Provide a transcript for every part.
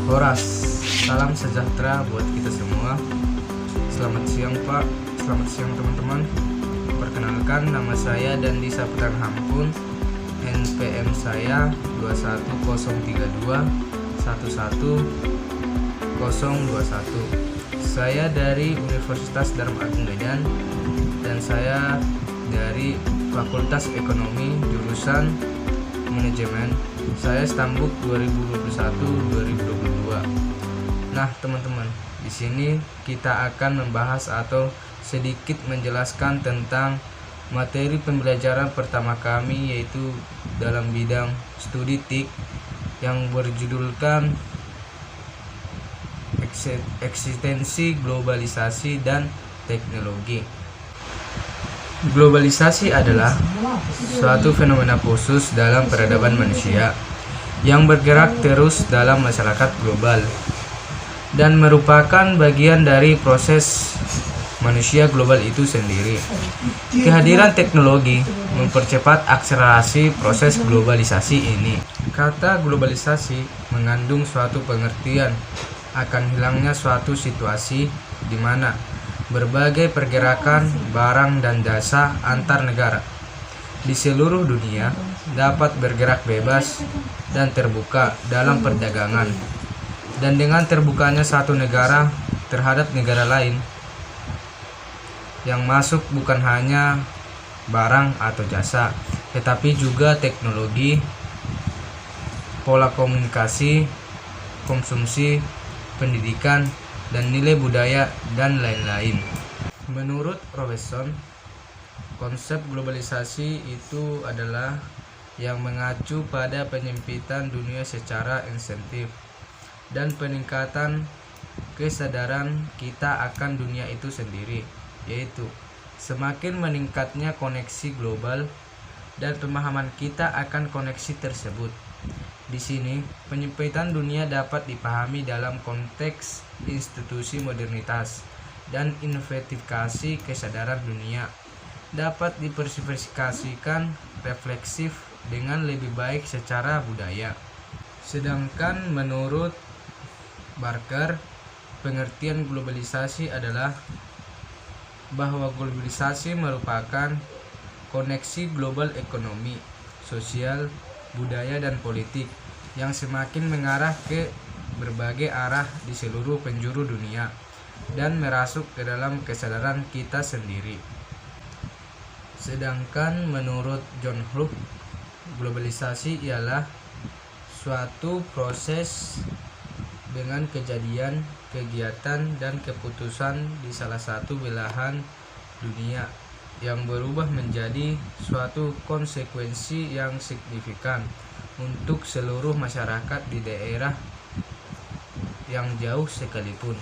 Horas, salam sejahtera buat kita semua. Selamat siang Pak, selamat siang teman-teman. Perkenalkan, nama saya Dandi Saputra Hampun. NPM saya 21032 11021. Saya dari Universitas Dharma Agung Medan dan saya dari Fakultas Ekonomi jurusan Manajemen. Saya Stambuk 2021-2022. Nah, teman-teman, di sini kita akan membahas atau sedikit menjelaskan tentang materi pembelajaran pertama kami, yaitu dalam bidang studi TIK yang berjudulkan Eksistensi Globalisasi dan Teknologi. Globalisasi adalah suatu fenomena khusus dalam peradaban manusia yang bergerak terus dalam masyarakat global dan merupakan bagian dari proses manusia global itu sendiri. Kehadiran teknologi mempercepat akselerasi proses globalisasi ini. Kata globalisasi mengandung suatu pengertian akan hilangnya suatu situasi di mana berbagai pergerakan barang dan jasa antar negara di seluruh dunia dapat bergerak bebas dan terbuka dalam perdagangan. Dan dengan terbukanya satu negara terhadap negara lain, yang masuk bukan hanya barang atau jasa, tetapi juga teknologi, pola komunikasi, konsumsi, pendidikan, dan nilai budaya, dan lain-lain. Menurut Robertson, konsep globalisasi itu adalah yang mengacu pada penyempitan dunia secara insentif dan peningkatan kesadaran kita akan dunia itu sendiri, yaitu semakin meningkatnya koneksi global dan pemahaman kita akan koneksi tersebut. Di sini, penyempitan dunia dapat dipahami dalam konteks institusi modernitas dan inventifikasi kesadaran dunia dapat diversifikasikan refleksif dengan lebih baik secara budaya. Sedangkan menurut Barker, pengertian globalisasi adalah bahwa globalisasi merupakan koneksi global ekonomi, sosial, budaya, dan politik yang semakin mengarah ke berbagai arah di seluruh penjuru dunia dan merasuk ke dalam kesadaran kita sendiri. Sedangkan menurut John Hook, globalisasi ialah suatu proses dengan kejadian, kegiatan, dan keputusan di salah satu belahan dunia yang berubah menjadi suatu konsekuensi yang signifikan untuk seluruh masyarakat di daerah yang jauh sekalipun.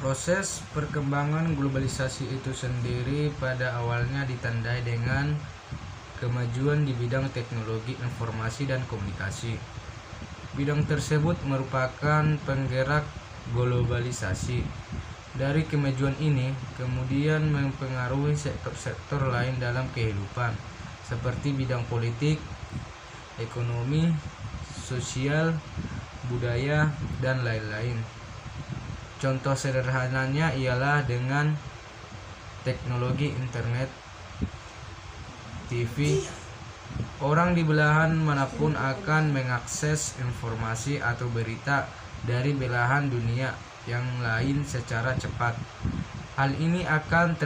Proses perkembangan globalisasi itu sendiri pada awalnya ditandai dengan kemajuan di bidang teknologi informasi dan komunikasi. Bidang tersebut merupakan penggerak globalisasi. Dari kemajuan ini kemudian mempengaruhi sektor-sektor lain dalam kehidupan, seperti bidang politik, ekonomi, sosial, budaya, dan lain-lain. Contoh sederhananya ialah dengan teknologi internet, TV. Orang di belahan manapun akan mengakses informasi atau berita dari belahan dunia yang lain secara cepat. Hal ini akan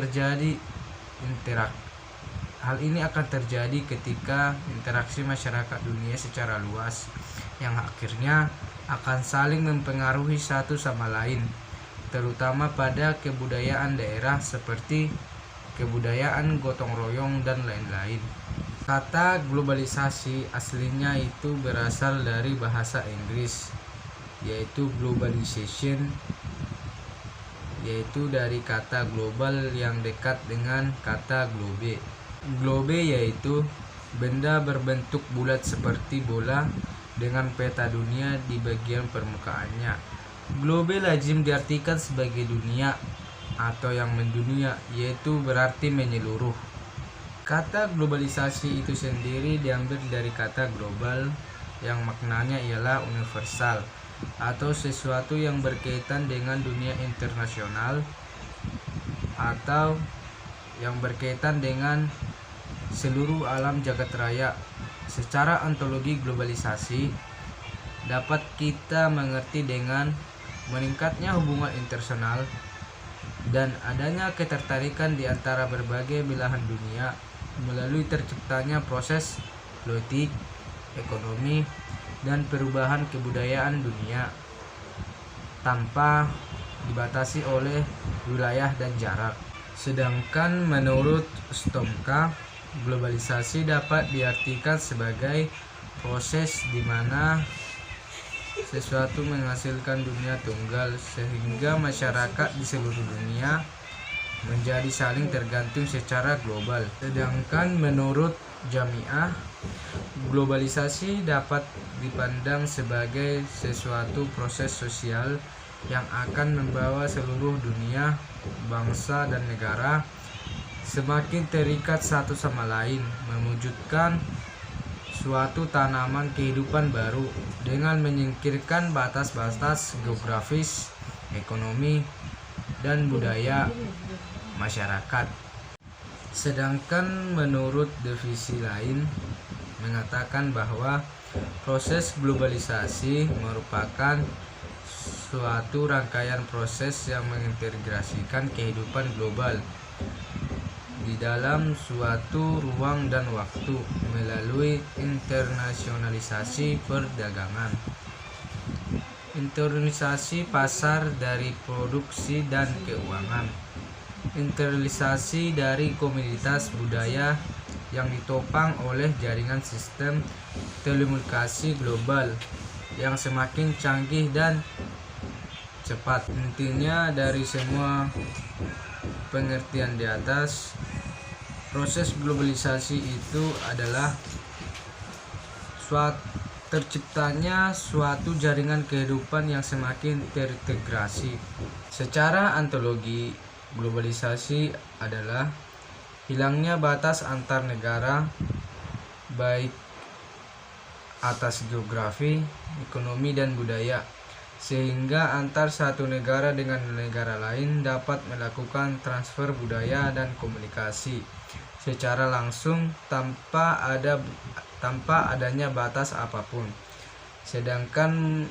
terjadi ketika interaksi masyarakat dunia secara luas yang akhirnya akan saling mempengaruhi satu sama lain, terutama pada kebudayaan daerah seperti kebudayaan gotong royong dan lain-lain. Kata globalisasi aslinya itu berasal dari bahasa Inggris, yaitu globalization, yaitu dari kata global yang dekat dengan kata globe. Globe yaitu benda berbentuk bulat seperti bola dengan peta dunia di bagian permukaannya. Globe lazim diartikan sebagai dunia atau yang mendunia, yaitu berarti menyeluruh. Kata globalisasi itu sendiri diambil dari kata global yang maknanya ialah universal atau sesuatu yang berkaitan dengan dunia internasional atau yang berkaitan dengan seluruh alam jagat raya. Secara ontologi globalisasi dapat kita mengerti dengan meningkatnya hubungan internasional dan adanya ketertarikan di antara berbagai belahan dunia melalui terciptanya proses politik, ekonomi, dan perubahan kebudayaan dunia tanpa dibatasi oleh wilayah dan jarak. Sedangkan menurut Stomka, globalisasi dapat diartikan sebagai proses di mana sesuatu menghasilkan dunia tunggal sehingga masyarakat di seluruh dunia menjadi saling tergantung secara global. Sedangkan menurut Jamiah, globalisasi dapat dipandang sebagai sesuatu proses sosial yang akan membawa seluruh dunia, bangsa dan negara semakin terikat satu sama lain, mewujudkan suatu tanaman kehidupan baru dengan menyingkirkan batas-batas geografis, ekonomi, dan budaya masyarakat. Sedangkan menurut definisi lain mengatakan bahwa proses globalisasi merupakan suatu rangkaian proses yang mengintegrasikan kehidupan global di dalam suatu ruang dan waktu melalui internasionalisasi perdagangan, internalisasi pasar dari produksi dan keuangan, internalisasi dari komunitas budaya yang ditopang oleh jaringan sistem telekomunikasi global yang semakin canggih dan cepat. Intinya dari semua pengertian di atas, proses globalisasi itu adalah terciptanya suatu jaringan kehidupan yang semakin terintegrasi. Secara ontologi, globalisasi adalah hilangnya batas antar negara, baik atas geografi, ekonomi, dan budaya, sehingga antar satu negara dengan negara lain dapat melakukan transfer budaya dan komunikasi secara langsung tanpa adanya batas apapun. Sedangkan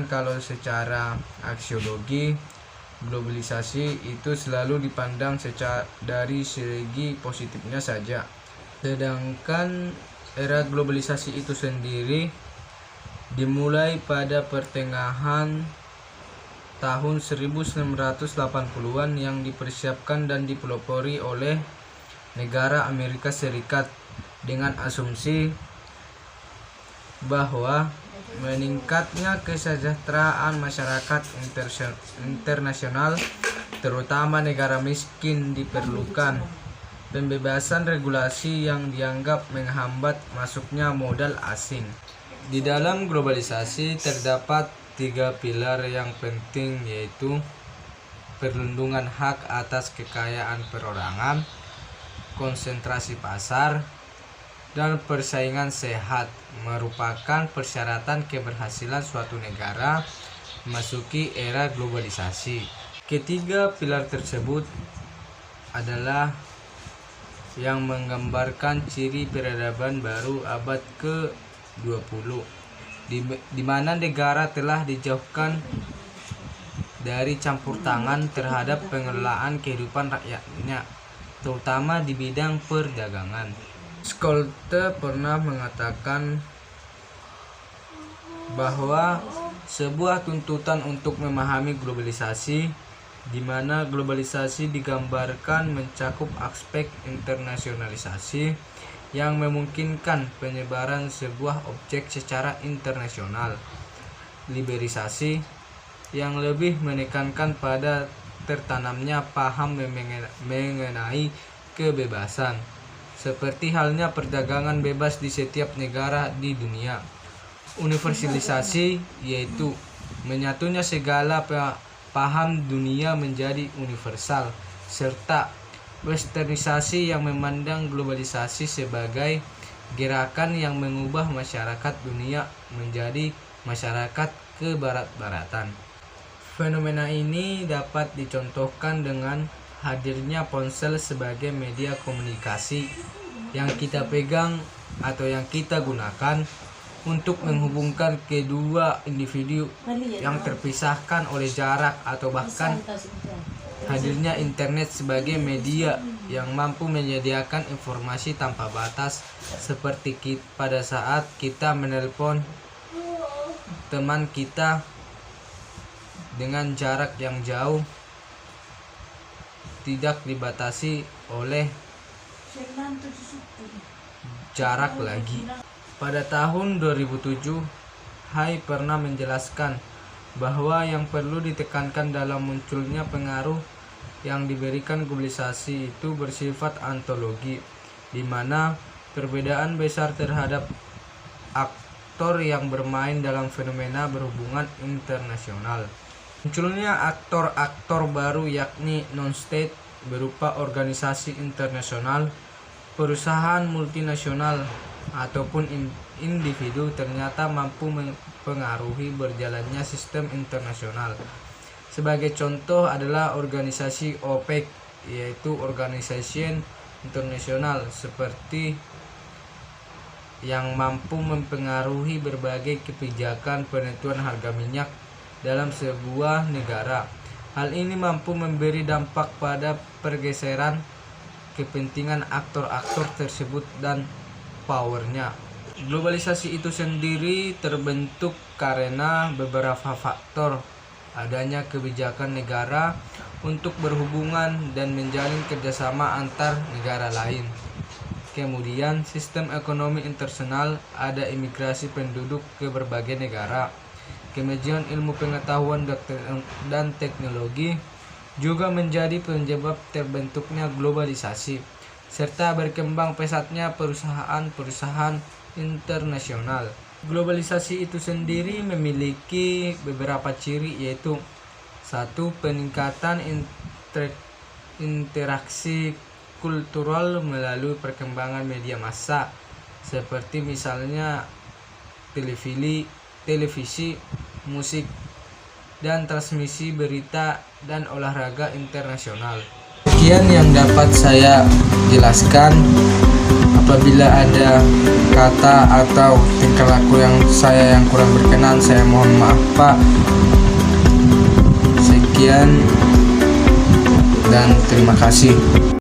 kalau secara aksiologi, globalisasi itu selalu dipandang dari segi positifnya saja. Sedangkan era globalisasi itu sendiri dimulai pada pertengahan tahun 1980-an yang dipersiapkan dan dipelopori oleh negara Amerika Serikat dengan asumsi bahwa meningkatnya kesejahteraan masyarakat internasional, terutama negara miskin, diperlukan pembebasan regulasi yang dianggap menghambat masuknya modal asing. Di dalam globalisasi terdapat 3 pilar yang penting, yaitu perlindungan hak atas kekayaan perorangan, konsentrasi pasar, dan persaingan sehat merupakan persyaratan keberhasilan suatu negara memasuki era globalisasi. Ketiga pilar tersebut adalah yang menggambarkan ciri peradaban baru abad ke-20 di mana negara telah dijauhkan dari campur tangan terhadap pengelolaan kehidupan rakyatnya, terutama di bidang perdagangan. Scholte pernah mengatakan bahwa sebuah tuntutan untuk memahami globalisasi, di mana globalisasi digambarkan mencakup aspek internasionalisasi yang memungkinkan penyebaran sebuah objek secara internasional, liberalisasi yang lebih menekankan pada tertanamnya paham mengenai kebebasan, seperti halnya perdagangan bebas di setiap negara di dunia. Universalisasi yaitu menyatunya segala paham dunia menjadi universal, serta westernisasi yang memandang globalisasi sebagai gerakan yang mengubah masyarakat dunia menjadi masyarakat kebarat-baratan. Fenomena ini dapat dicontohkan dengan hadirnya ponsel sebagai media komunikasi yang kita pegang atau yang kita gunakan untuk menghubungkan kedua individu yang terpisahkan oleh jarak, atau bahkan hadirnya internet sebagai media yang mampu menyediakan informasi tanpa batas, seperti pada saat kita menelpon teman kita dengan jarak yang jauh, tidak dibatasi oleh jarak lagi. Pada tahun 2007, Hai pernah menjelaskan bahwa yang perlu ditekankan dalam munculnya pengaruh yang diberikan globalisasi itu bersifat ontologi, di mana perbedaan besar terhadap aktor yang bermain dalam fenomena berhubungan internasional. Munculnya aktor-aktor baru yakni non-state berupa organisasi internasional, perusahaan multinasional, ataupun individu ternyata mampu mempengaruhi berjalannya sistem internasional. Sebagai contoh adalah organisasi OPEC, yaitu Organisation International, seperti yang mampu mempengaruhi berbagai kebijakan penentuan harga minyak dalam sebuah negara. Hal ini mampu memberi dampak pada pergeseran kepentingan aktor-aktor tersebut dan powernya. Globalisasi itu sendiri terbentuk karena beberapa faktor: adanya kebijakan negara untuk berhubungan dan menjalin kerjasama antar negara lain. Kemudian sistem ekonomi internasional, ada imigrasi penduduk ke berbagai negara. Kemajuan ilmu pengetahuan dan teknologi juga menjadi penyebab terbentuknya globalisasi, serta berkembang pesatnya perusahaan-perusahaan internasional. Globalisasi itu sendiri memiliki beberapa ciri, yaitu: 1. Peningkatan interaksi kultural melalui perkembangan media massa, seperti misalnya televisi, musik, dan transmisi berita dan olahraga internasional. Sekian yang dapat saya jelaskan. Apabila ada kata atau tingkah laku yang kurang berkenan, saya mohon maaf, Pak. Sekian dan terima kasih.